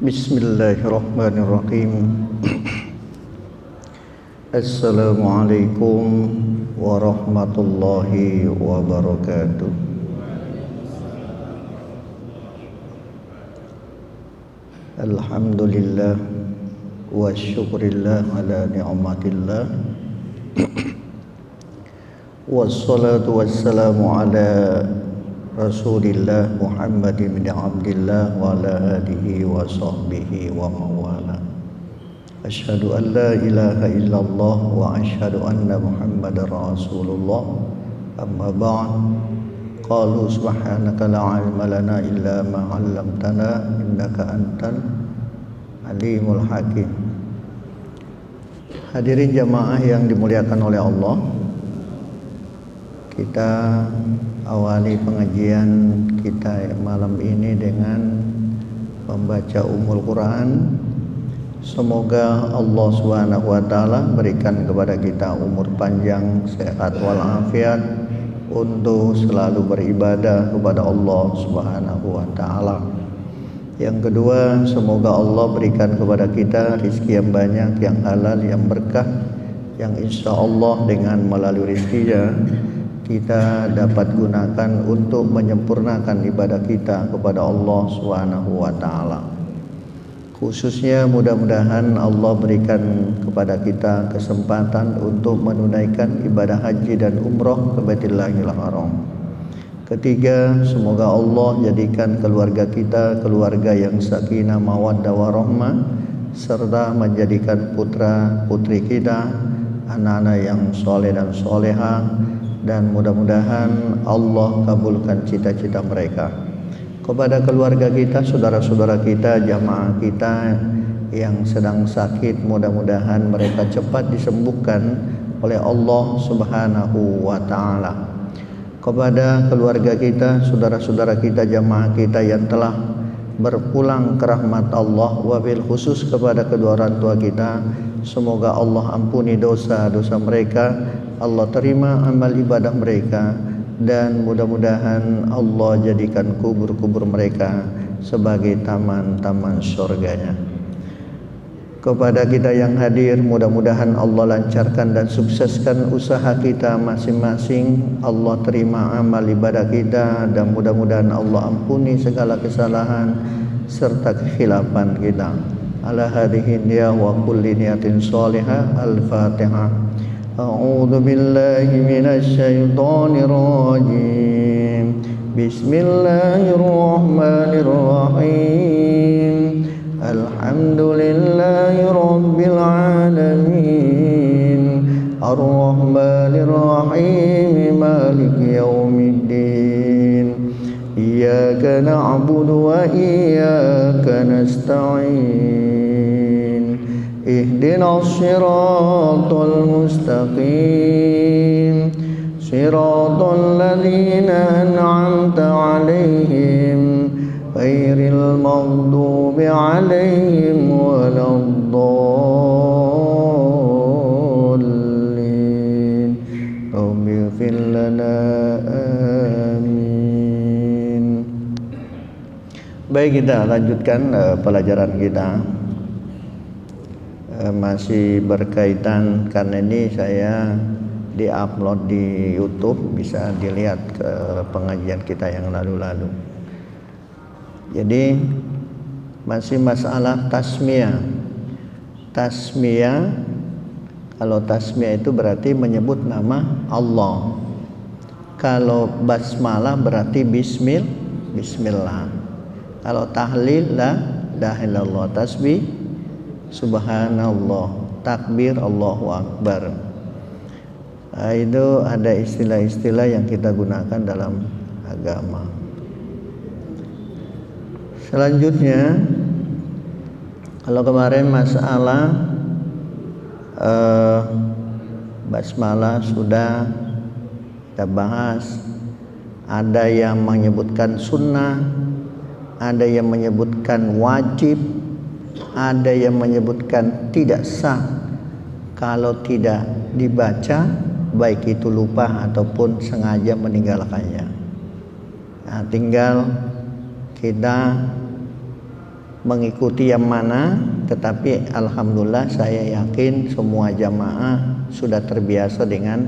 Bismillahirrahmanirrahim. Assalamualaikum warahmatullahi wabarakatuh. Alhamdulillah wa syukurillah ala ni'matillah. Wassalatu wassalamu ala Rasulillah Muhammad bin Abdillah wa ala alihi wa sahbihi wa mawala. Asyhadu an la ilaha illallah wa asyhadu anna Muhammadar Rasulullah. Amma ba'd. Qalu subhanaka la ilma lana illa ma 'allamtana innaka antal alimul hakim. Hadirin jamaah yang dimuliakan oleh Allah, kita awali pengajian kita malam ini dengan membaca Ummul Quran. Semoga Allah Subhanahu wa taala berikan kepada kita umur panjang, sehat walafiat untuk selalu beribadah kepada Allah Subhanahu wa taala. Yang kedua, semoga Allah berikan kepada kita rezeki yang banyak, yang halal, yang berkah, yang insya Allah dengan melalui rezekinya kita dapat gunakan untuk menyempurnakan ibadah kita kepada Allah Subhanahu wa taala. Khususnya mudah-mudahan Allah berikan kepada kita kesempatan untuk menunaikan ibadah haji dan umroh ke Baitullahil Haram. Ketiga, semoga Allah jadikan keluarga kita keluarga yang sakinah mawaddah warahmah, serta menjadikan putra putri kita anak-anak yang soleh dan solehah, dan mudah-mudahan Allah kabulkan cita-cita mereka. Kepada keluarga kita, saudara-saudara kita, jamaah kita yang sedang sakit, mudah-mudahan mereka cepat disembuhkan oleh Allah Subhanahu wa taala. Kepada keluarga kita, saudara-saudara kita, jamaah kita yang telah berpulang ke rahmat Allah, wabil khusus kepada kedua orang tua kita, semoga Allah ampuni dosa-dosa mereka, Allah terima amal ibadah mereka, dan mudah-mudahan Allah jadikan kubur-kubur mereka sebagai taman-taman surganya. Kepada kita yang hadir, mudah-mudahan Allah lancarkan dan sukseskan usaha kita masing-masing. Allah terima amal ibadah kita, dan mudah-mudahan Allah ampuni segala kesalahan serta kekhilafan kita. Ala hadhihi niyah wa kulli niyatin shalihah. Al-Fatihah. A'udzu billahi minasy syaithanir rajim. Bismillahirrahmanirrahim. Alhamdulillahi rabbil alamin. Ar-Rahmanir Rahim. Maliki yaumiddin. Iyyaka na'budu wa iyyaka nasta'in. Ihdinas siratal mustaqim. Siratal ladzina an'amta 'alaihim ghairil maghdubi 'alaihim waladdallin. Rabbighfir lana, amin. Baik, kita lanjutkan pelajaran kita. Masih berkaitan, karena ini saya di-upload di YouTube, bisa dilihat ke pengajian kita yang lalu-lalu. Jadi masih masalah tasmiyah. Tasmiyah, kalau tasmiyah itu berarti menyebut nama Allah. Kalau basmalah berarti bismillah. Kalau tahlil la ilaha illallah, tasbih subhanallah, takbir Allahu akbar. Itu ada istilah-istilah yang kita gunakan dalam agama. Selanjutnya, kalau kemarin masalah basmalah sudah kita bahas. Ada yang menyebutkan sunnah, ada yang menyebutkan wajib, ada yang menyebutkan tidak sah kalau tidak dibaca, baik itu lupa ataupun sengaja meninggalkannya. Nah, tinggal kita mengikuti yang mana, tetapi alhamdulillah saya yakin semua jamaah sudah terbiasa dengan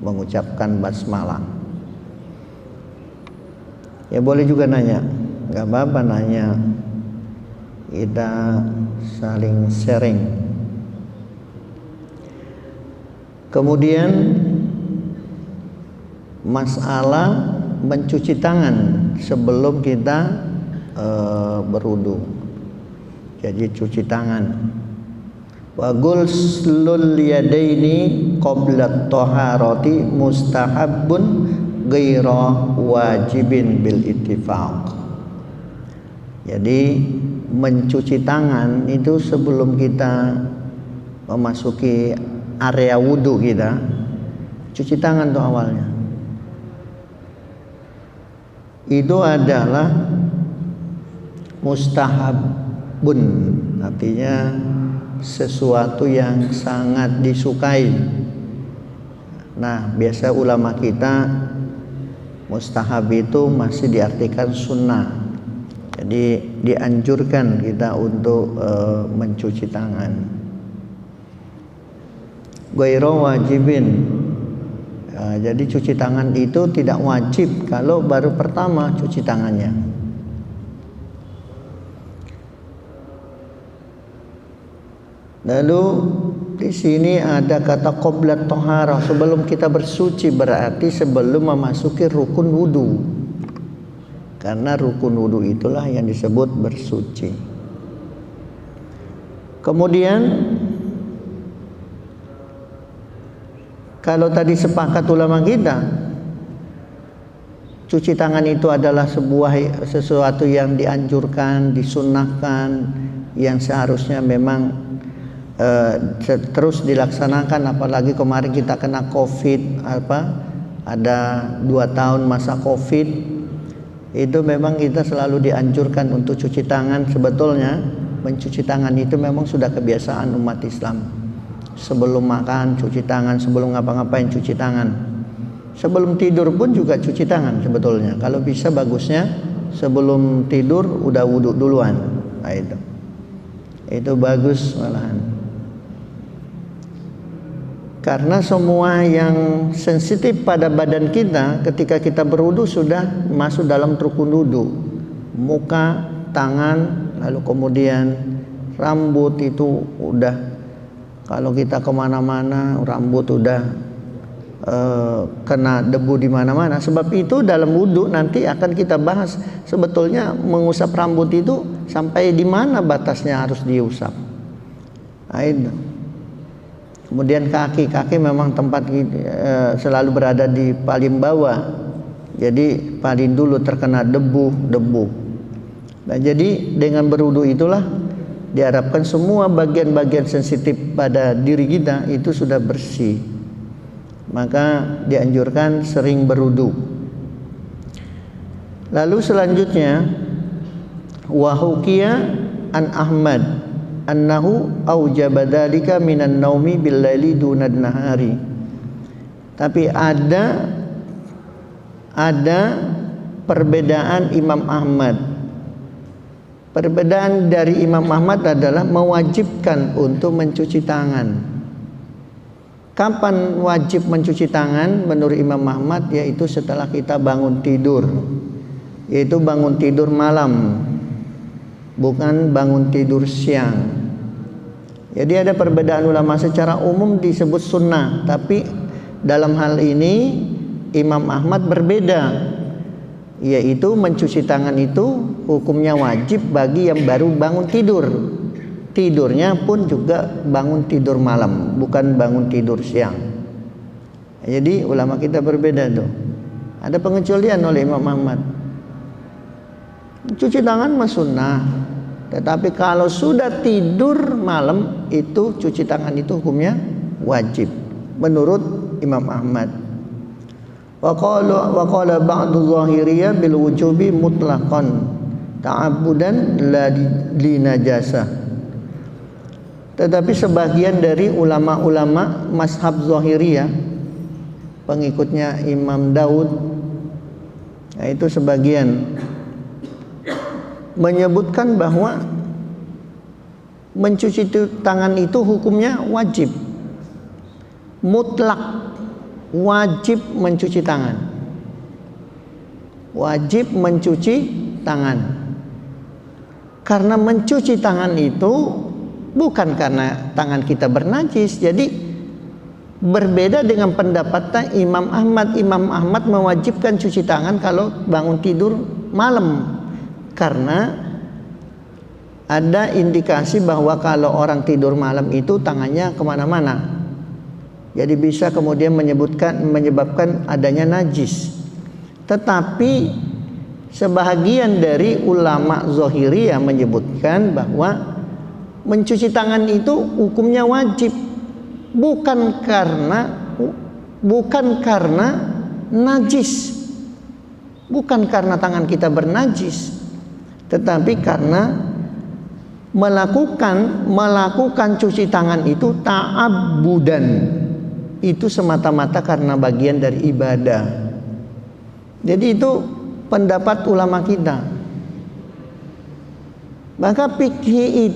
mengucapkan basmalah. Ya boleh juga nanya, nggak apa-apa nanya, kita saling sharing. Kemudian masalah mencuci tangan sebelum kita berwudu. Jadi cuci tangan. Wa ghusslul yadaini qabla taharati mustahabbun ghaira wajibin bil ittifaq. Jadi mencuci tangan itu sebelum kita memasuki area wudu kita, cuci tangan tuh awalnya. Itu adalah mustahabun, artinya sesuatu yang sangat disukai. Nah, biasa ulama kita mustahab itu masih diartikan sunnah. Jadi dianjurkan kita untuk mencuci tangan. Ghairu wajibin. Jadi cuci tangan itu tidak wajib kalau baru pertama cuci tangannya. Lalu di sini ada kata qabla taharah, sebelum kita bersuci, berarti sebelum memasuki rukun wudu. Karena rukun wudu itulah yang disebut bersuci. Kemudian kalau tadi sepakat ulama kita, cuci tangan itu adalah sesuatu yang dianjurkan, disunnahkan, yang seharusnya memang terus dilaksanakan. Apalagi kemarin kita kena COVID, ada 2 tahun masa COVID, itu memang kita selalu dianjurkan untuk cuci tangan. Sebetulnya mencuci tangan itu memang sudah kebiasaan umat Islam. Sebelum makan cuci tangan, sebelum ngapa-ngapain cuci tangan, sebelum tidur pun juga cuci tangan sebetulnya. Kalau bisa bagusnya sebelum tidur udah wudhu duluan. Nah, itu bagus malahan. Karena semua yang sensitif pada badan kita ketika kita berwudu sudah masuk dalam rukun wudu. Muka, tangan, lalu kemudian rambut itu udah, kalau kita kemana-mana rambut udah kena debu di mana-mana. Sebab itu dalam wudu nanti akan kita bahas sebetulnya mengusap rambut itu sampai di mana batasnya harus diusap. Nah, itu. Kemudian kaki memang tempat selalu berada di paling bawah. Jadi paling dulu terkena debu. Nah, jadi dengan berwudu itulah diharapkan semua bagian-bagian sensitif pada diri kita itu sudah bersih. Maka dianjurkan sering berwudu. Lalu selanjutnya wa hukiya an Ahmad annahu aujaba dzalika minan naumi bil laili dunad nahari. Tapi ada perbedaan Imam Ahmad. Perbedaan dari Imam Ahmad adalah mewajibkan untuk mencuci tangan. Kapan wajib mencuci tangan menurut Imam Ahmad? Yaitu setelah kita bangun tidur, yaitu bangun tidur malam, bukan bangun tidur siang. Jadi ada perbedaan ulama, secara umum disebut sunnah, tapi dalam hal ini Imam Ahmad berbeda, yaitu mencuci tangan itu hukumnya wajib bagi yang baru bangun tidur. Tidurnya pun juga bangun tidur malam, bukan bangun tidur siang. Jadi ulama kita berbeda tuh. Ada pengecualian oleh Imam Ahmad. Cuci tangan mah sunnah, tetapi kalau sudah tidur malam itu cuci tangan itu hukumnya wajib menurut Imam Ahmad. Wa qala ba'du zahiriyah bil wujubi mutlaqan ta'abbudan la li najasah. Tetapi sebagian dari ulama-ulama mazhab zahiriyah, pengikutnya Imam Daud, yaitu sebagian menyebutkan bahwa mencuci tangan itu hukumnya wajib, mutlak, wajib mencuci tangan, wajib mencuci tangan. Karena mencuci tangan itu bukan karena tangan kita bernajis. Jadi berbeda dengan pendapatnya Imam Ahmad. Imam Ahmad mewajibkan cuci tangan kalau bangun tidur malam, karena ada indikasi bahwa kalau orang tidur malam itu tangannya kemana-mana. Jadi bisa kemudian menyebabkan adanya najis. Tetapi sebahagian dari ulama Zahiriyah menyebutkan bahwa mencuci tangan itu hukumnya wajib, bukan karena najis, bukan karena tangan kita bernajis, tetapi karena melakukan cuci tangan itu ta'abbudan, itu semata-mata karena bagian dari ibadah. Jadi itu pendapat ulama kita. Maka fikih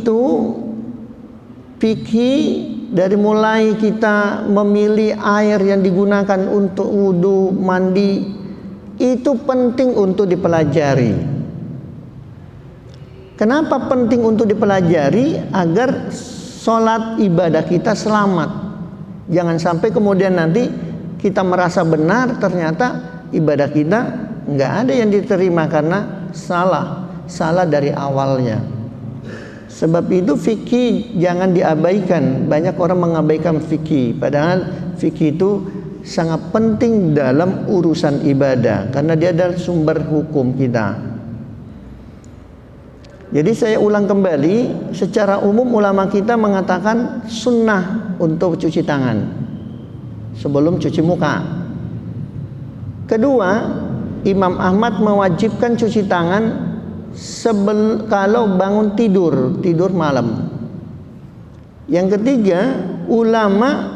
dari mulai kita memilih air yang digunakan untuk wudu, mandi, itu penting untuk dipelajari. Kenapa penting untuk dipelajari? Agar sholat ibadah kita selamat. Jangan sampai kemudian nanti kita merasa benar, ternyata ibadah kita nggak ada yang diterima karena salah dari awalnya. Sebab itu fikih jangan diabaikan. Banyak orang mengabaikan fikih, padahal fikih itu sangat penting dalam urusan ibadah karena dia adalah sumber hukum kita. Jadi saya ulang kembali, secara umum ulama kita mengatakan sunnah untuk cuci tangan sebelum cuci muka. Kedua, Imam Ahmad mewajibkan cuci tangan kalau bangun tidur malam. Yang ketiga, ulama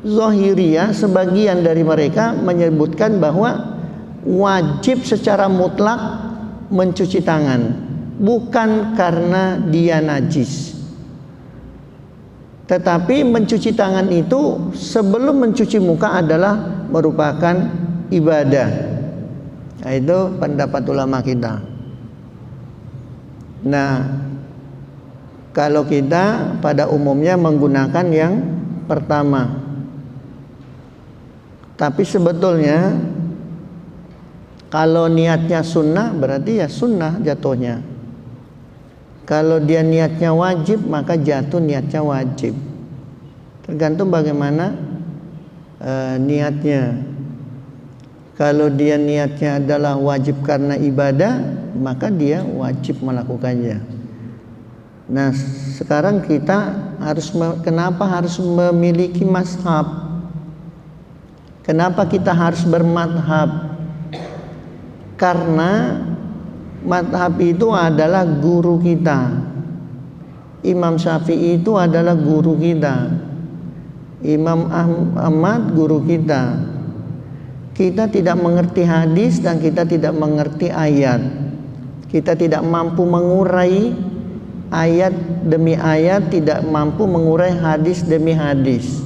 Zahiriyah sebagian dari mereka menyebutkan bahwa wajib secara mutlak mencuci tangan, bukan karena dia najis, tetapi mencuci tangan itu sebelum mencuci muka adalah merupakan ibadah. Nah, itu pendapat ulama kita. Nah, kalau kita pada umumnya menggunakan yang pertama, tapi sebetulnya kalau niatnya sunnah berarti ya sunnah jatuhnya. Kalau dia niatnya wajib maka jatuh niatnya wajib. Tergantung bagaimana niatnya. Kalau dia niatnya adalah wajib karena ibadah, maka dia wajib melakukannya. Nah, sekarang kita kenapa harus memiliki mazhab? Kenapa kita harus bermadhab? Karena madhab itu adalah guru kita. Imam Syafi'i itu adalah guru kita. Imam Ahmad guru kita. Kita tidak mengerti hadis dan kita tidak mengerti ayat. Kita tidak mampu mengurai ayat demi ayat, tidak mampu mengurai hadis demi hadis.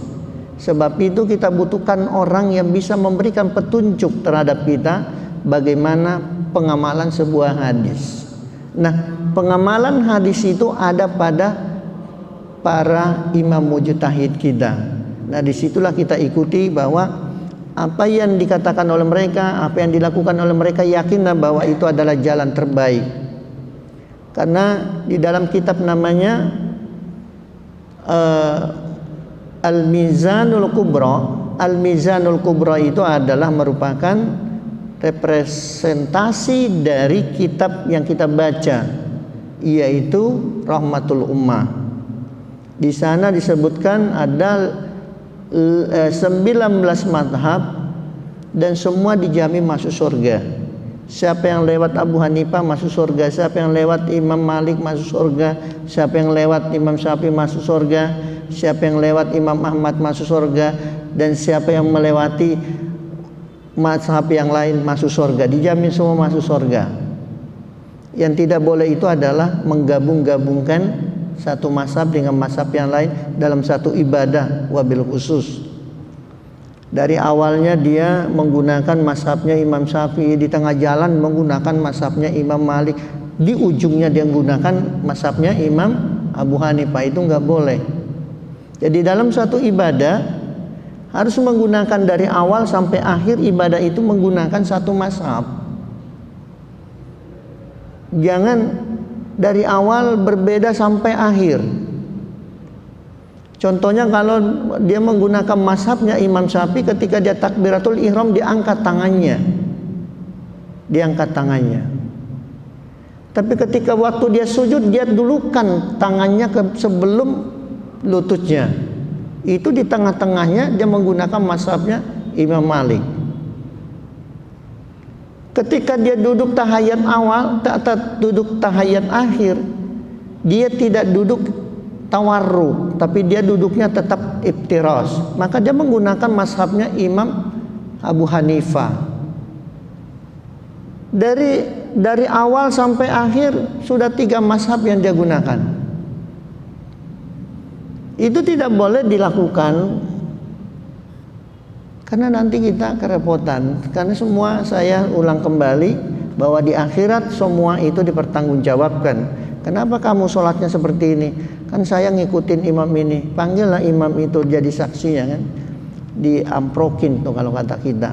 Sebab itu kita butuhkan orang yang bisa memberikan petunjuk terhadap kita bagaimana pengamalan sebuah hadis. Nah, pengamalan hadis itu ada pada para imam mujtahid kita. Nah, disitulah kita ikuti bahwa apa yang dikatakan oleh mereka, apa yang dilakukan oleh mereka, yakinlah bahwa itu adalah jalan terbaik. Karena di dalam kitab namanya Al-Mizanul Kubra. Al-Mizanul Kubra itu adalah merupakan representasi dari kitab yang kita baca, yaitu Rahmatul Ummah. Di sana disebutkan ada 19 madhab dan semua dijamin masuk surga. Siapa yang lewat Abu Hanifah masuk surga, siapa yang lewat Imam Malik masuk surga, siapa yang lewat Imam Syafi'i masuk surga, siapa yang lewat Imam Ahmad masuk surga, dan siapa yang melewati mazhab yang lain masuk surga. Dijamin semua masuk surga. Yang tidak boleh itu adalah menggabung-gabungkan satu mazhab dengan mazhab yang lain dalam satu ibadah wabil khusus. Dari awalnya dia menggunakan mazhabnya Imam Syafi'i, di tengah jalan menggunakan mazhabnya Imam Malik, di ujungnya dia menggunakan mazhabnya Imam Abu Hanifah. Itu nggak boleh. Jadi dalam satu ibadah harus menggunakan dari awal sampai akhir ibadah itu menggunakan satu mazhab. Jangan dari awal berbeda sampai akhir. Contohnya kalau dia menggunakan mazhabnya Imam Syafi'i, ketika dia takbiratul ihram diangkat tangannya. Diangkat tangannya. Tapi ketika waktu dia sujud, dia dulukan tangannya sebelum lututnya. Itu di tengah-tengahnya dia menggunakan mazhabnya Imam Malik. Ketika dia duduk tahiyat awal, duduk tahiyat akhir, dia tidak duduk tawarruk, tapi dia duduknya tetap iftiras. Maka dia menggunakan mazhabnya Imam Abu Hanifah. Dari awal sampai akhir sudah 3 mazhab yang dia gunakan. Itu tidak boleh dilakukan, karena nanti kita kerepotan. Karena semua, saya ulang kembali, bahwa di akhirat semua itu dipertanggungjawabkan. Kenapa kamu sholatnya seperti ini? Kan saya ngikutin imam ini. Panggillah imam itu jadi saksinya kan. Diamprokin tuh kalau kata kita.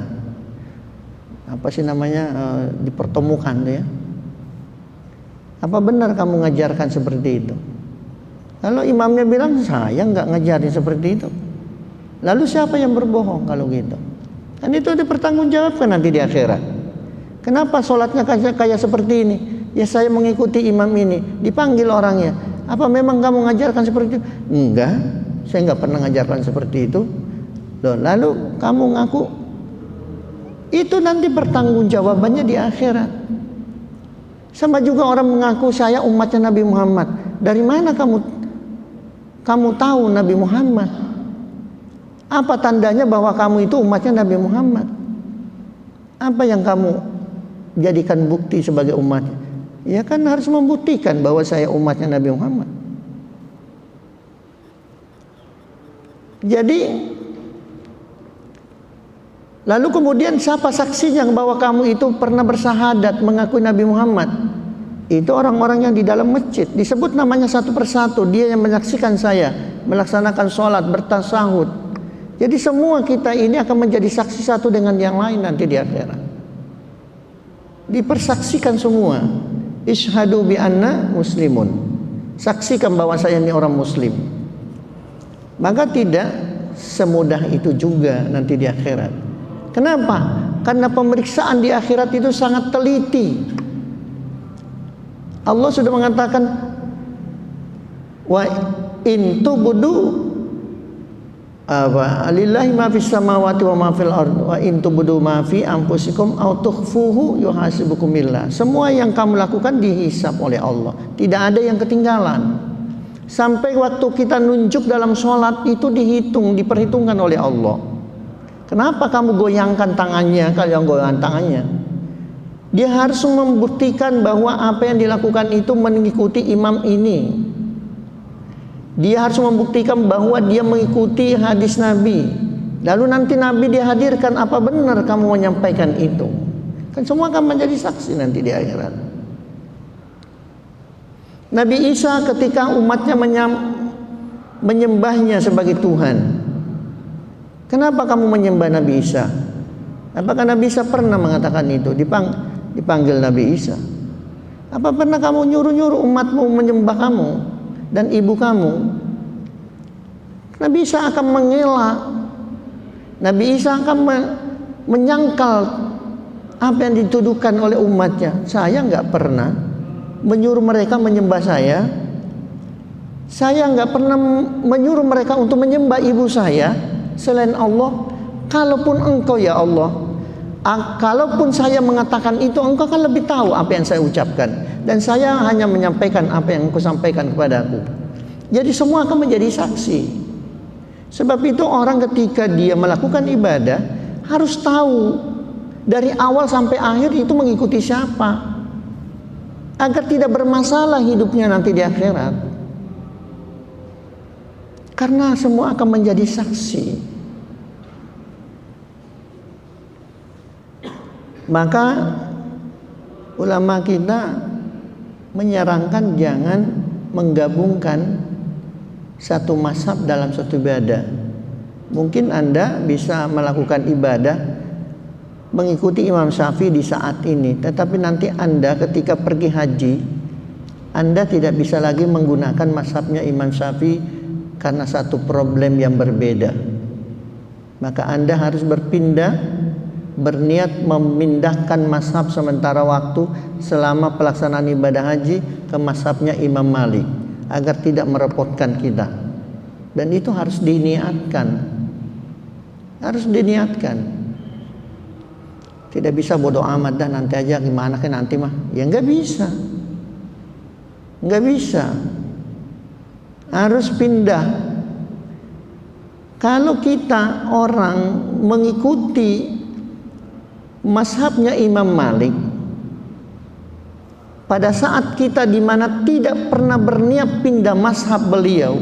Apa sih namanya? Dipertemukan tuh ya. Apa benar kamu ngajarkan seperti itu? Kalau imamnya bilang saya nggak ngajarin seperti itu, lalu siapa yang berbohong kalau gitu? Kan itu dipertanggungjawabkan nanti di akhirat. Kenapa sholatnya kayak seperti ini? Ya saya mengikuti imam ini. Dipanggil orangnya. Apa memang kamu ngajarkan seperti itu? Enggak, saya nggak pernah ngajarkan seperti itu. Loh, lalu kamu ngaku? Itu nanti pertanggungjawabannya di akhirat. Sama juga orang mengaku saya umatnya Nabi Muhammad. Dari mana kamu tahu Nabi Muhammad? Apa tandanya bahwa kamu itu umatnya Nabi Muhammad? Apa yang kamu jadikan bukti sebagai umatnya? Ya kan harus membuktikan bahwa saya umatnya Nabi Muhammad. Jadi lalu kemudian siapa saksinya bahwa kamu itu pernah bersahadat mengakui Nabi Muhammad? Itu orang-orang yang di dalam masjid, disebut namanya satu persatu. Dia yang menyaksikan saya melaksanakan sholat, bertasahud. Jadi semua kita ini akan menjadi saksi satu dengan yang lain nanti di akhirat. Dipersaksikan semua. Ishhadu bi anna muslimun. Saksikan bahwa saya ini orang muslim. Maka tidak semudah itu juga nanti di akhirat. Kenapa? Karena pemeriksaan di akhirat itu sangat teliti. Allah sudah mengatakan wa in tubdu alillahi ma fis samawati wa ma fil ardh wa in tubdu ma fi anfusikum aw tukhfuhu yuhasibukum billah. Semua yang kamu lakukan dihisab oleh Allah, tidak ada yang ketinggalan. Sampai waktu kita nunjuk dalam sholat itu diperhitungkan oleh Allah. Kenapa kamu goyangkan tangannya? Kalau goyangkan tangannya, dia harus membuktikan bahwa apa yang dilakukan itu mengikuti imam ini. Dia harus membuktikan bahwa dia mengikuti hadis Nabi. Lalu nanti Nabi dihadirkan, apa benar kamu menyampaikan itu? Kan semua akan menjadi saksi nanti di akhirat. Nabi Isa ketika umatnya menyembahnya sebagai Tuhan. Kenapa kamu menyembah Nabi Isa? Apakah Nabi Isa pernah mengatakan itu? Dipanggil Nabi Isa. Apa pernah kamu nyuruh-nyuruh umatmu menyembah kamu dan ibu kamu? Nabi Isa akan mengelak. Nabi Isa akan menyangkal apa yang dituduhkan oleh umatnya. Saya nggak pernah menyuruh mereka menyembah saya. Saya nggak pernah menyuruh mereka untuk menyembah ibu saya selain Allah. Kalaupun engkau ya Allah, kalaupun saya mengatakan itu, engkau kan lebih tahu apa yang saya ucapkan, dan saya hanya menyampaikan apa yang engkau sampaikan kepadaku. Jadi semua akan menjadi saksi. Sebab itu orang ketika dia melakukan ibadah harus tahu dari awal sampai akhir itu mengikuti siapa, agar tidak bermasalah hidupnya nanti di akhirat. Karena semua akan menjadi saksi. Maka ulama kita menyarankan jangan menggabungkan satu mazhab dalam satu ibadah. Mungkin Anda bisa melakukan ibadah mengikuti Imam Syafi'i di saat ini, tetapi nanti Anda ketika pergi haji, Anda tidak bisa lagi menggunakan mazhabnya Imam Syafi'i karena satu problem yang berbeda. Maka Anda harus berpindah, berniat memindahkan mazhab sementara waktu selama pelaksanaan ibadah haji ke mazhabnya Imam Malik agar tidak merepotkan kita. Dan itu harus diniatkan. Harus diniatkan. Tidak bisa bodoh amat dah nanti aja gimana kan nanti mah. Ya enggak bisa. Enggak bisa. Harus pindah. Kalau kita orang mengikuti mazhabnya Imam Malik, pada saat kita di mana tidak pernah berniat pindah mazhab beliau,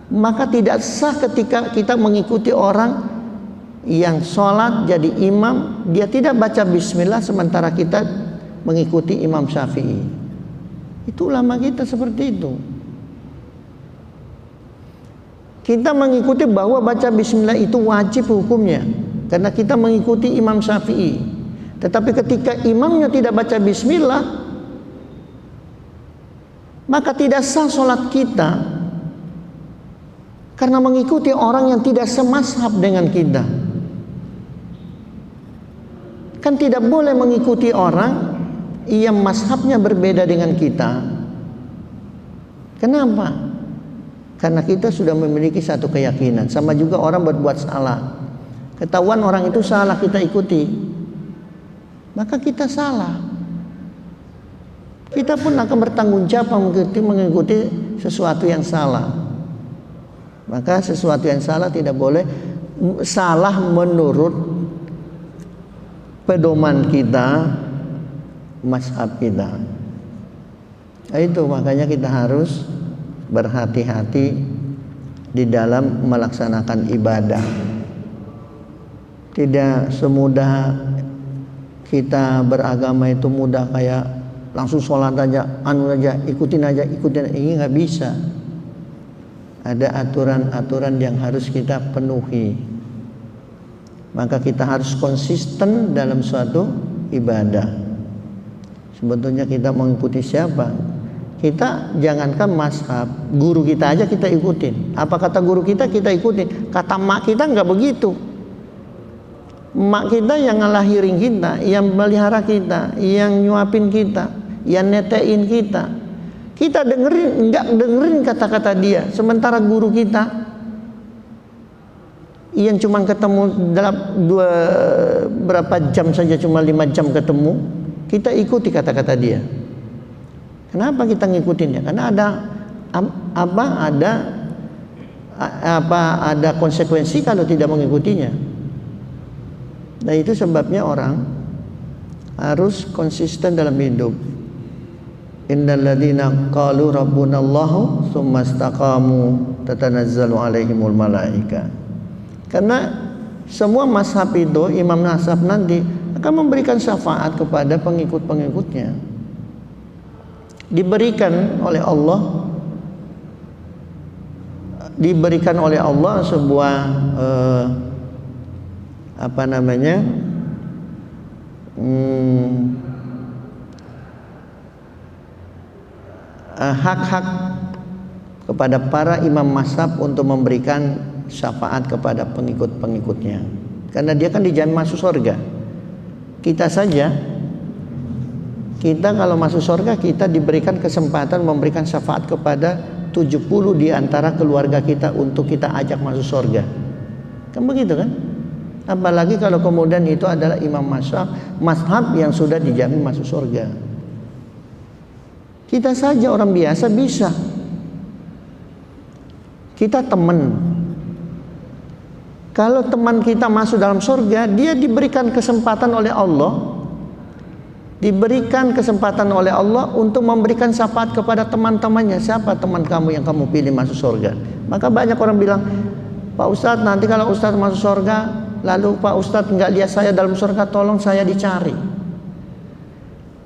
maka tidak sah ketika kita mengikuti orang yang sholat jadi imam, dia tidak baca bismillah sementara kita mengikuti Imam Syafi'i. Itu ulama kita seperti itu. Kita mengikuti bahwa baca bismillah itu wajib hukumnya karena kita mengikuti Imam Syafi'i. Tetapi ketika imamnya tidak baca bismillah, maka tidak sah sholat kita karena mengikuti orang yang tidak semazhab dengan kita. Kan tidak boleh mengikuti orang yang mazhabnya berbeda dengan kita. Kenapa? Karena kita sudah memiliki satu keyakinan. Sama juga orang berbuat salah, ketahuan orang itu salah, kita ikuti, maka kita salah. Kita pun akan bertanggung jawab mengikuti sesuatu yang salah. Maka sesuatu yang salah tidak boleh salah menurut pedoman kita, mazhab kita. Nah, itu makanya kita harus berhati-hati di dalam melaksanakan ibadah. Tidak semudah kita beragama itu mudah kayak langsung sholat aja, ikutin aja. Ini nggak bisa. Ada aturan-aturan yang harus kita penuhi. Maka kita harus konsisten dalam suatu ibadah. Sebetulnya kita mengikuti siapa? Kita jangankan mazhab, guru kita aja kita ikutin. Apa kata guru kita ikutin. Kata mak kita nggak begitu. Mak kita yang ngelahirin kita, yang melihara kita, yang nyuapin kita, yang netein kita. Kita nggak dengerin kata-kata dia. Sementara guru kita yang cuma ketemu dalam berapa jam saja, cuma 5 jam ketemu, kita ikuti kata-kata dia. Kenapa kita ngikutinnya? Karena ada konsekuensi kalau tidak mengikutinya. Nah, itu sebabnya orang harus konsisten dalam hidup. Innal ladzina qalu rabbunallahu tsumma istaqamu tatanazzalu alaihimul malaika. Karena semua mazhab itu, imam mazhab nanti akan memberikan syafaat kepada pengikut-pengikutnya. Diberikan oleh Allah sebuah hak-hak kepada para imam mazhab untuk memberikan syafaat kepada pengikut-pengikutnya. Karena dia kan dijamin masuk surga. Kita saja, kita kalau masuk surga, kita diberikan kesempatan memberikan syafaat kepada 70 di antara keluarga kita untuk kita ajak masuk surga. Kan begitu kan? Apalagi kalau kemudian itu adalah imam mazhab yang sudah dijamin masuk surga. Kita saja orang biasa bisa. Kita teman. Kalau teman kita masuk dalam surga, dia diberikan kesempatan oleh Allah diberikan kesempatan oleh Allah untuk memberikan syafaat kepada teman-temannya. Siapa teman kamu yang kamu pilih masuk surga? Maka banyak orang bilang, Pak Ustadz, nanti kalau Ustadz masuk surga, lalu Pak Ustadz nggak lihat saya dalam surga, tolong saya dicari.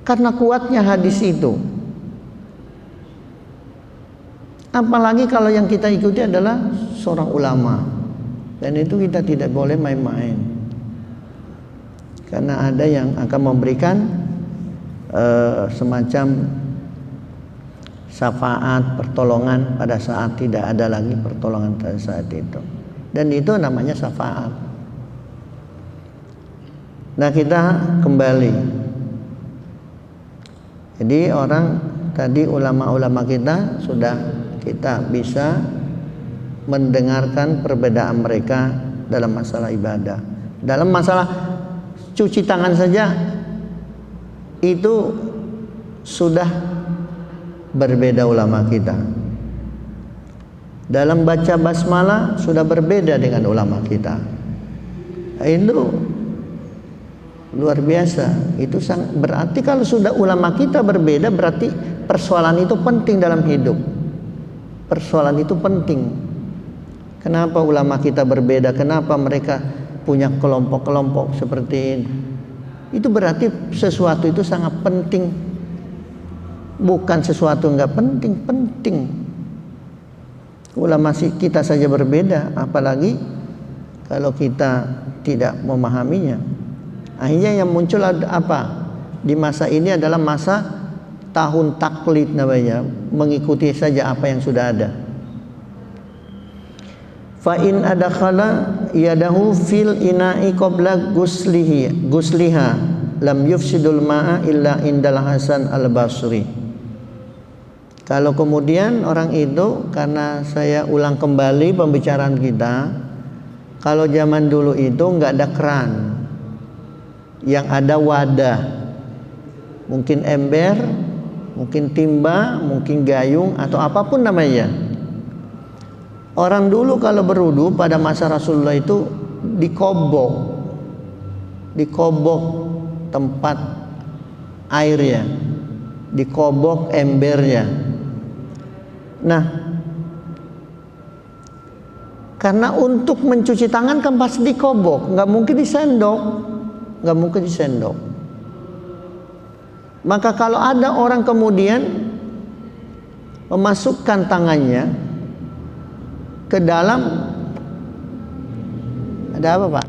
Karena kuatnya hadis itu. Apalagi kalau yang kita ikuti adalah seorang ulama, dan itu kita tidak boleh main-main. Karena ada yang akan memberikan semacam syafaat, pertolongan pada saat tidak ada lagi pertolongan pada saat itu. Dan itu namanya syafaat. Nah, kita kembali. Jadi orang tadi, ulama-ulama kita sudah kita bisa mendengarkan perbedaan mereka dalam masalah ibadah. Dalam masalah cuci tangan saja itu sudah berbeda ulama kita. Dalam baca basmalah sudah berbeda dengan ulama kita. Itu luar biasa. Itu berarti kalau sudah ulama kita berbeda, berarti persoalan itu penting dalam hidup. Persoalan itu penting. Kenapa ulama kita berbeda? Kenapa mereka punya kelompok-kelompok seperti ini? Itu berarti sesuatu itu sangat penting. Bukan sesuatu enggak penting, penting. Ulama kita saja berbeda, apalagi kalau kita tidak memahaminya. Akhirnya yang muncul apa? Di masa ini adalah masa tahun taklid namanya, mengikuti saja apa yang sudah ada. Fa in adakhala yadahu fil ina'i qabla gusliha lam yufsidul ma'a illa indal Hasan al-Basri. Kalau kemudian orang itu, karena saya ulang kembali pembicaraan kita, kalau zaman dulu itu enggak ada keran, yang ada wadah, mungkin ember, mungkin timba, mungkin gayung, atau apapun namanya. Orang dulu kalau berwudu pada masa Rasulullah itu dikobok tempat airnya, dikobok embernya. Nah, karena untuk mencuci tangan kan pasti dikobok, nggak mungkin disendok. Maka kalau ada orang kemudian memasukkan tangannya ke dalam, ada apa Pak?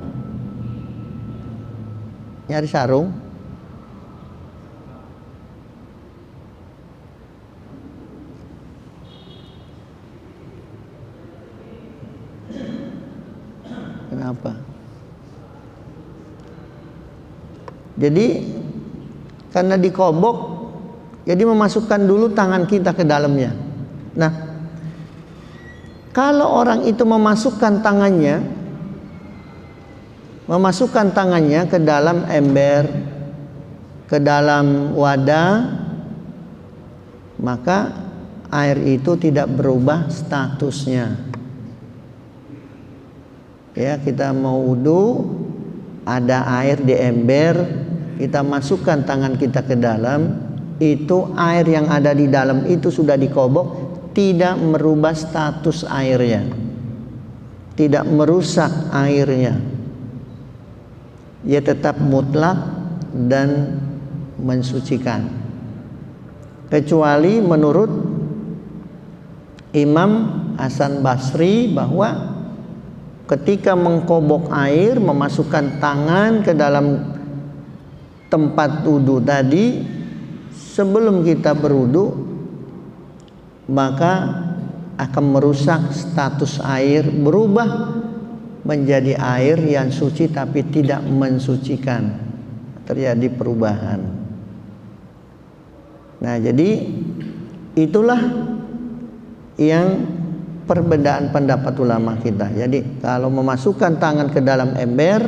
Nyari sarung? Kenapa? Jadi karena dikobok, jadi memasukkan dulu tangan kita ke dalamnya. Nah, kalau orang itu memasukkan tangannya ke dalam ember, ke dalam wadah, maka air itu tidak berubah statusnya. Ya, kita mau wudu, ada air di ember, kita masukkan tangan kita ke dalam, itu air yang ada di dalam itu sudah dikobok, tidak merubah status airnya, tidak merusak airnya, ia tetap mutlak dan mensucikan. Kecuali menurut Imam Hasan Basri bahwa ketika mengkobok air, memasukkan tangan ke dalam tempat wudu tadi, sebelum kita berwudu, maka akan merusak status air, berubah menjadi air yang suci tapi tidak mensucikan, terjadi perubahan. Nah, jadi itulah yang perbedaan pendapat ulama kita. Jadi kalau memasukkan tangan ke dalam ember,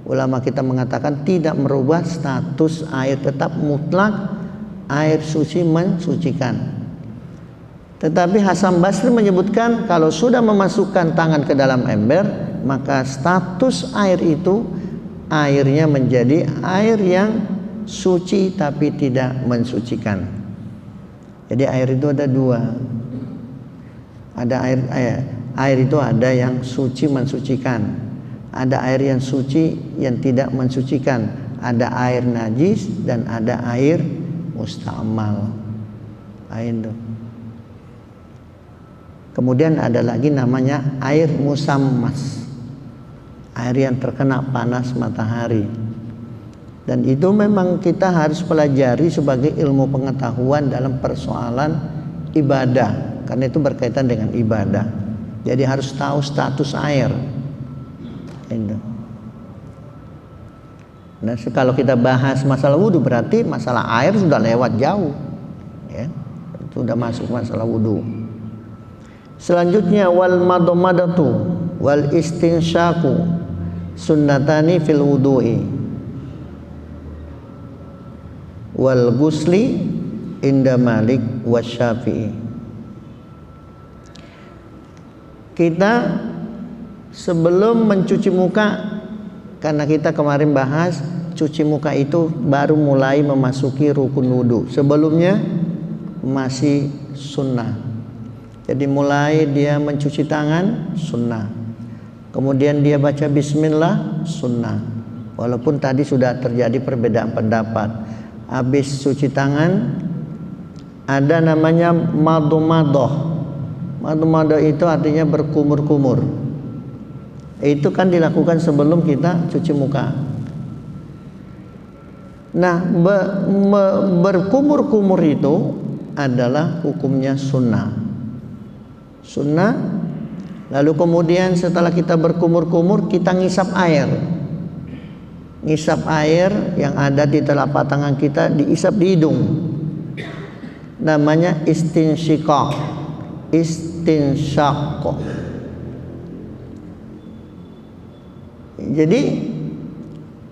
ulama kita mengatakan tidak merubah status air, tetap mutlak air suci mensucikan. Tetapi Hasan Basri menyebutkan kalau sudah memasukkan tangan ke dalam ember, maka status air itu, airnya menjadi air yang suci tapi tidak mensucikan. Jadi air itu ada dua. Ada air itu ada yang suci mensucikan. Ada air yang suci yang tidak mensucikan. Ada air najis dan ada air mustamal. Itu. Kemudian ada lagi namanya air musammas. Air yang terkena panas matahari. Dan itu memang kita harus pelajari sebagai ilmu pengetahuan dalam persoalan ibadah, karena itu berkaitan dengan ibadah. Jadi harus tahu status air. Nah, kalau kita bahas masalah wudhu berarti masalah air sudah lewat jauh, ya, sudah masuk masalah wudhu. Selanjutnya wal madomadatu wal istinsyaku sunnatani fil wudhu'i wal gusli inda Malik wasyafi'i. Kita sebelum mencuci muka, karena kita kemarin bahas cuci muka itu baru mulai memasuki rukun wudhu, sebelumnya masih sunnah. Jadi mulai dia mencuci tangan sunnah, kemudian dia baca bismillah sunnah, walaupun tadi sudah terjadi perbedaan pendapat. Habis cuci tangan ada namanya madomadoh. Madomadoh itu artinya berkumur-kumur. Itu kan dilakukan sebelum kita cuci muka. Nah, berkumur-kumur itu adalah hukumnya sunnah. Sunnah. Lalu kemudian setelah kita berkumur-kumur, kita ngisap air. Ngisap air yang ada di telapak tangan kita diisap di hidung. Namanya istinsyaq. Istinsyaq. Jadi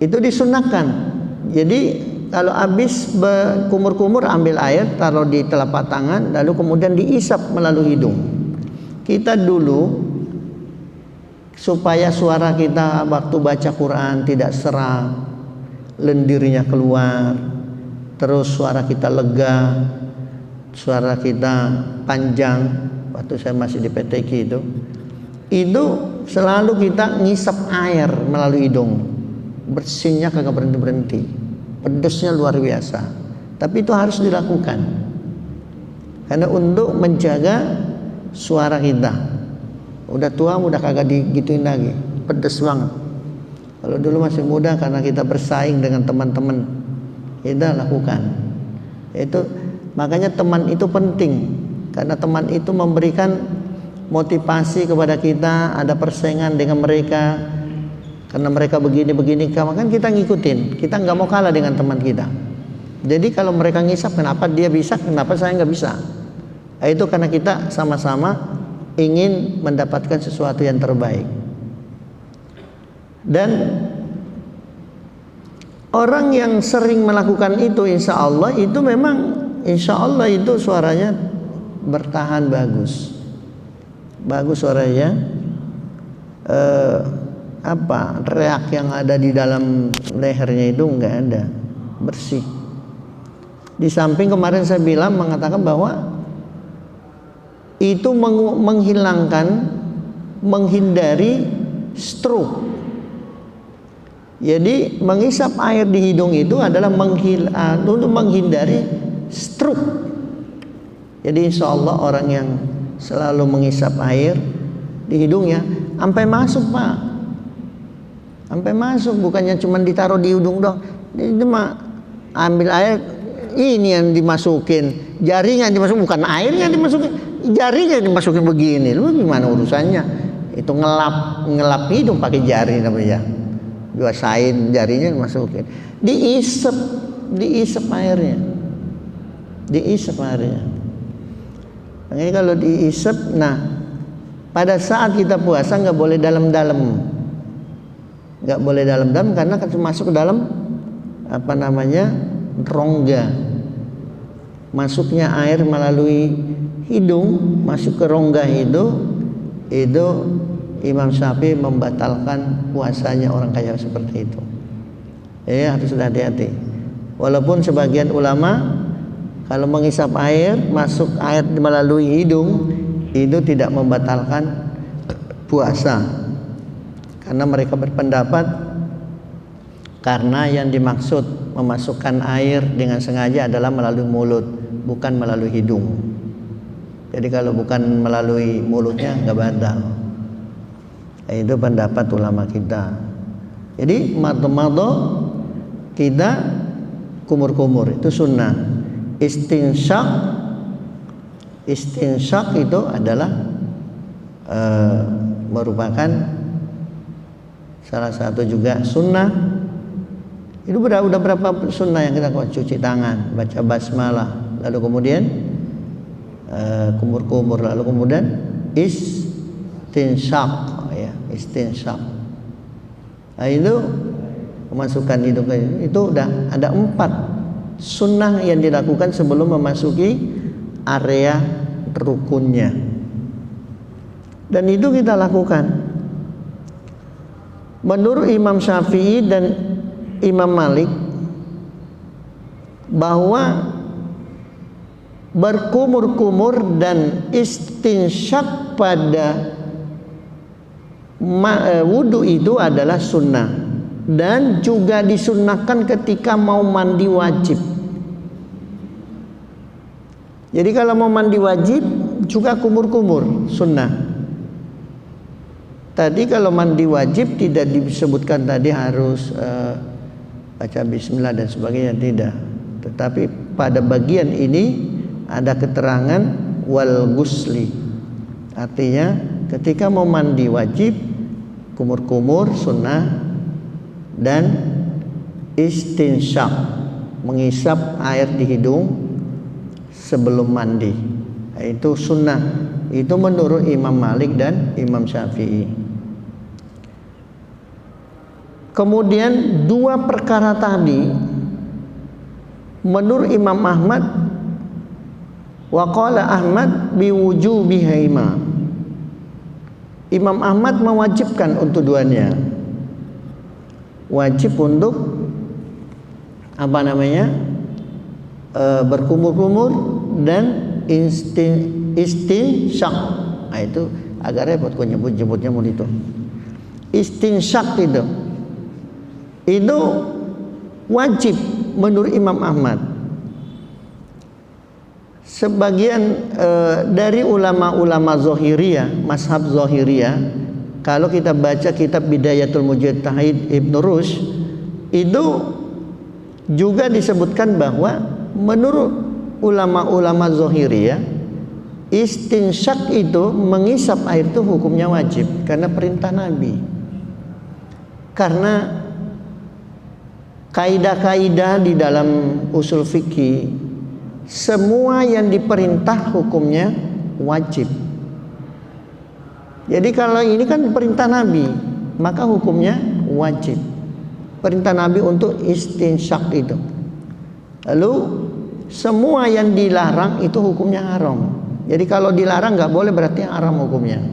itu disunahkan. Jadi kalau habis berkumur-kumur ambil air, taruh di telapak tangan, lalu kemudian diisap melalui hidung. Kita dulu supaya suara kita waktu baca Quran tidak serak, lendirnya keluar, terus suara kita lega, suara kita panjang. Waktu saya masih di PTQ itu selalu kita ngisap air melalui hidung, bersihnya kagak berhenti-berhenti, pedesnya luar biasa. Tapi itu harus dilakukan karena untuk menjaga suara kita. Udah tua udah kagak digituin lagi, pedes banget. Kalau dulu masih muda karena kita bersaing dengan teman-teman, kita lakukan. Itu makanya teman itu penting, karena teman itu memberikan motivasi kepada kita. Ada persaingan dengan mereka karena mereka begini-begini, kan kita ngikutin. Kita nggak mau kalah dengan teman kita. Jadi kalau mereka ngisap, kenapa dia bisa, kenapa saya nggak bisa? Itu karena kita sama-sama ingin mendapatkan sesuatu yang terbaik. Dan orang yang sering melakukan itu, insya Allah itu memang, insya Allah itu suaranya bertahan bagus, bagus suaranya. Reak yang ada di dalam lehernya itu nggak ada, bersih. Di samping kemarin saya bilang mengatakan bahwa itu menghindari stroke. Jadi mengisap air di hidung itu adalah untuk menghindari stroke. Jadi insya Allah orang yang selalu mengisap air di hidungnya sampai masuk, Pak, sampai masuk, bukannya cuma ditaruh di hidung doang. Itu mah ambil air, ini yang dimasukin, jaringan dimasukin, bukan airnya dimasukin, jarinya dimasukin begini. Lu gimana urusannya? Itu ngelap hidung pakai jari namanya. Biasain jarinya dimasukin. Diisap airnya. Diisap airnya. Makanya kalau diisap, nah pada saat kita puasa nggak boleh dalam-dalam. Nggak boleh dalam-dalam karena masuk ke dalam rongga. Masuknya air melalui hidung, masuk ke rongga itu Imam Syafi'i membatalkan puasanya orang kaya seperti itu. Ya, harus hati-hati. Walaupun sebagian ulama kalau menghisap air, masuk air melalui hidung, itu tidak membatalkan puasa. Karena mereka berpendapat karena yang dimaksud memasukkan air dengan sengaja adalah melalui mulut, bukan melalui hidung. Jadi kalau bukan melalui mulutnya nggak batal. Itu pendapat ulama kita. Jadi mado-mado kita kumur-kumur itu sunnah. Istinsyak itu adalah merupakan salah satu juga sunnah. Itu udah berapa sunnah yang kita cuci tangan, baca basmalah, lalu kemudian kumur-kumur, lalu kemudian istinsyak, ya, istinsyak. Nah, itu memasukkan hidung itu udah ada 4 sunnah yang dilakukan sebelum memasuki area rukunnya. Dan itu kita lakukan. Menurut Imam Syafi'i dan Imam Malik bahwa berkumur-kumur dan istinsyak pada wudu itu adalah sunnah, dan juga disunnahkan ketika mau mandi wajib. Jadi kalau mau mandi wajib juga kumur-kumur sunnah. Tadi kalau mandi wajib tidak disebutkan tadi harus baca bismillah dan sebagainya, tidak. Tetapi pada bagian ini ada keterangan wal gusli, artinya ketika mau mandi wajib kumur-kumur sunnah, dan istinsyak menghisap air di hidung sebelum mandi, itu sunnah. Itu menurut Imam Malik dan Imam Syafi'i. Kemudian 2 perkara tadi menurut Imam Ahmad, wa qala Ahmad biwujubihima. Imam Ahmad mewajibkan untuk duanya. Wajib untuk berkumur-kumur dan istinsyak. Nah, itu agak repot kok nyebutnya mau itu. Istinsyak itu wajib menurut Imam Ahmad. Sebagian dari ulama-ulama Zahiriyah, mazhab Zahiriyah, kalau kita baca kitab Bidayatul Mujtahid Ibnu Rushd, itu juga disebutkan bahwa menurut ulama-ulama Zahiriyah, istinsyak itu menghisap air itu hukumnya wajib karena perintah Nabi. Karena kaidah-kaidah di dalam usul fikih, semua yang diperintah hukumnya wajib. Jadi kalau ini kan perintah Nabi, maka hukumnya wajib. Perintah Nabi untuk istinsyak itu. Lalu semua yang dilarang itu hukumnya haram. Jadi kalau dilarang nggak boleh berarti haram hukumnya.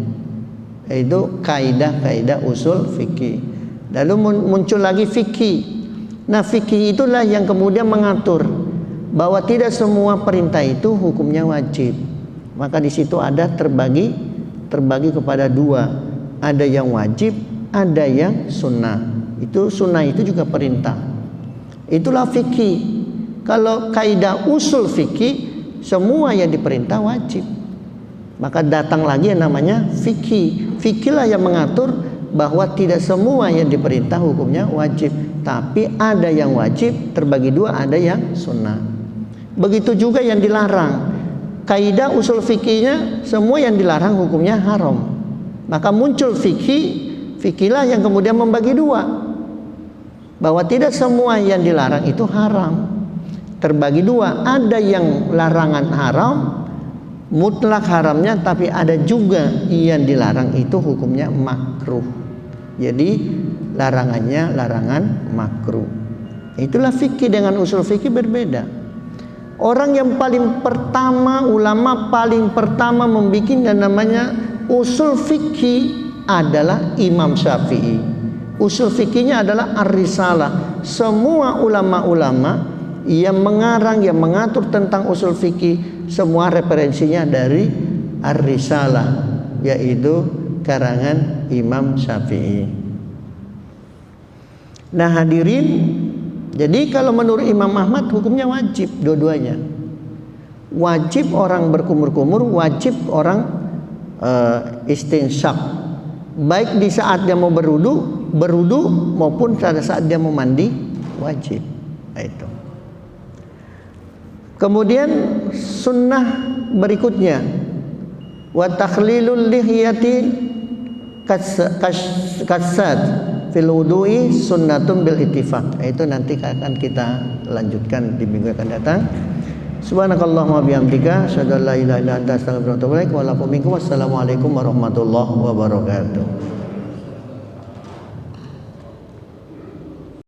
Itu kaidah-kaidah usul fikih. Lalu muncul lagi fikih. Nah, fikih itulah yang kemudian mengatur bahwa tidak semua perintah itu hukumnya wajib. Maka di situ ada terbagi kepada 2. Ada yang wajib, ada yang sunnah. Itu sunnah itu juga perintah. Itulah fikih. Kalau kaidah usul fikih, semua yang diperintah wajib. Maka datang lagi yang namanya fikih. Fikihlah yang mengatur bahwa tidak semua yang diperintah hukumnya wajib, tapi ada yang wajib terbagi 2, ada yang sunnah. Begitu juga yang dilarang. Kaidah usul fikihnya semua yang dilarang hukumnya haram. Maka muncul fikihlah yang kemudian membagi 2, bahwa tidak semua yang dilarang itu haram. Terbagi 2, ada yang larangan haram, mutlak haramnya, tapi ada juga yang dilarang itu hukumnya makruh. Jadi larangannya larangan makruh. Itulah fikih, dengan usul fikih berbeda. Orang yang paling pertama, ulama paling pertama membuat yang namanya usul fikih adalah Imam Syafi'i. Usul fikihnya adalah Ar-Risalah. Semua ulama-ulama yang mengarang, yang mengatur tentang usul fikih, semua referensinya dari Ar-Risalah, yaitu karangan Imam Syafi'i. Nah hadirin, jadi kalau menurut Imam Ahmad hukumnya wajib dua-duanya. Wajib orang berkumur-kumur, wajib orang istinsyak, baik di saat dia mau berudu maupun pada saat dia mau mandi, wajib. Nah, itu. Kemudian sunnah berikutnya, wa takhlilul lihyati kasad fil wudu'i sunnatun bil ittifaq. Itu nanti akan kita lanjutkan di minggu akan datang. Subhanakallahumma bihamdika asyhadu an la ilaha illa anta astaghfiruka wa atubu ilaik. Wa lakum minkum wassalamu alaikum warahmatullahi wabarakatuh.